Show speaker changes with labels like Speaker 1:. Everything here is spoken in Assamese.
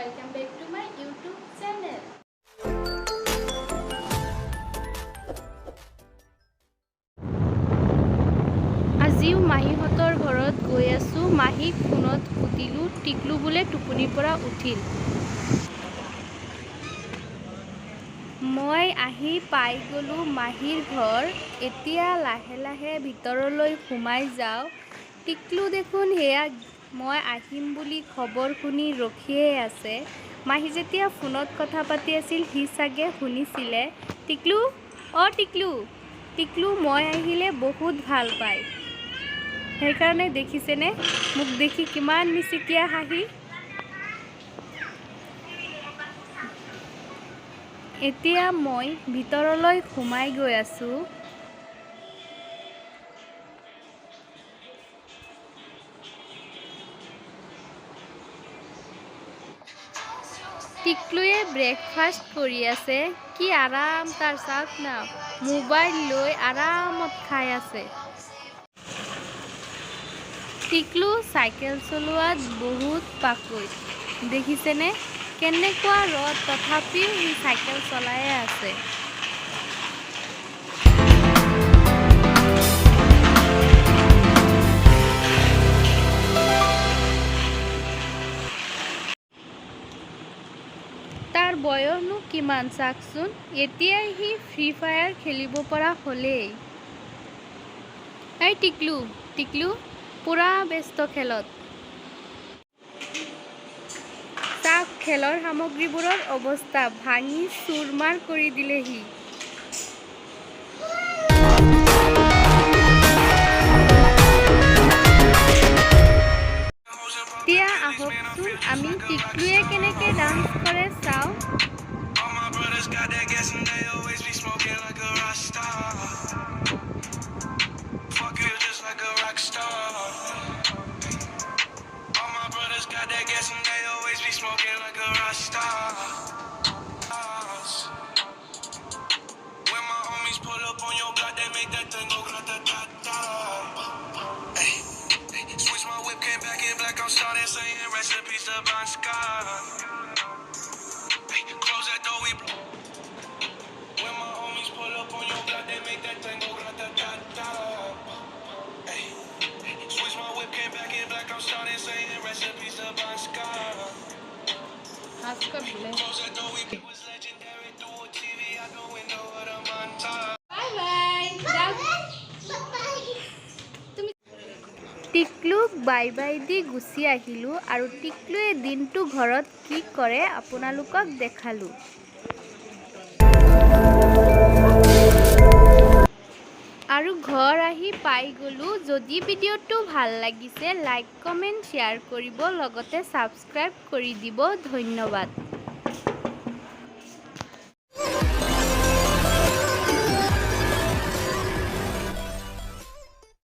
Speaker 1: welcome back to my YouTube channel. আজিও মাহীহঁতৰ ঘৰত গৈ আছো। মাহীক ফোনত সুধিলো, টিকলু বোলে টোপনিৰ পৰা উঠিল। মই আহি পাই গলো মাহীৰ ঘৰ। এতিয়া লাহে লাহে ভিতৰলৈ সোমাই যাওঁ। টিকলু দেখোন সেয়া মই আহিম বুলি খবৰ শুনি ৰখিয়ে আছে। মাহী যেতিয়া ফোনত কথা পাতি আছিল সি চাগে শুনিছিলে। টিকলু, টিকলু, টিকলু মই আহিলে বহুত ভাল পায়। সেইকাৰণে দেখিছেনে মোক দেখি কিমান মিচিকিয়া হাঁহি। এতিয়া মই ভিতৰলৈ সোমাই গৈ আছো। টিকলুৱে ব্ৰেকফাষ্ট কৰি আছে। কি আৰাম তাৰ, চাওক না, মোবাইল লৈ আৰামত খাই আছে। টিকলু চাইকেল চলোৱাত বহুত পাকৈত। দেখিছেনে কেনেকুৱা ৰ'দ, তথাপিও সি চাইকেল চলাইয়ে আছে। তাৰ বয়সনো কিমান চাওকচোন, এতিয়াই সি ফ্ৰী ফায়াৰ খেলিব পৰা হ'লেই। এই টিকলু, টিকলু পুৰা ব্যস্ত খেলত। চাওক খেলৰ সামগ্ৰীবোৰৰ অৱস্থা, ভাঙি চুৰমাৰ কৰি দিলে সি। এতিয়া আহকচোন আমি টিকলুৱে কেনেকে ডান্স কৰে চাওঁ।
Speaker 2: I'm starting saying recipes to Bon Scott. Close that door, we when my homies pull up on your block, they make that thing go grata-ta-ta. Switch my whip, came back in black. I'm starting saying recipes to Bon Scott. Close that door, we was legendary through a TV out the window of the montage.
Speaker 1: টিকলুক bye by the গুচি আহিলোঁ আৰু টিকলুৱে দিনটো ঘৰত কি কৰে আপোনালোকক দেখালোঁ। আৰু ঘৰ আহি পাই গ'লোঁ। যদি ভিডিঅ'টো ভাল লাগিছে লাইক, কমেণ্ট, শ্বেয়াৰ কৰিব, লগতে ছাবস্ক্ৰাইব কৰি দিব। ধন্যবাদ।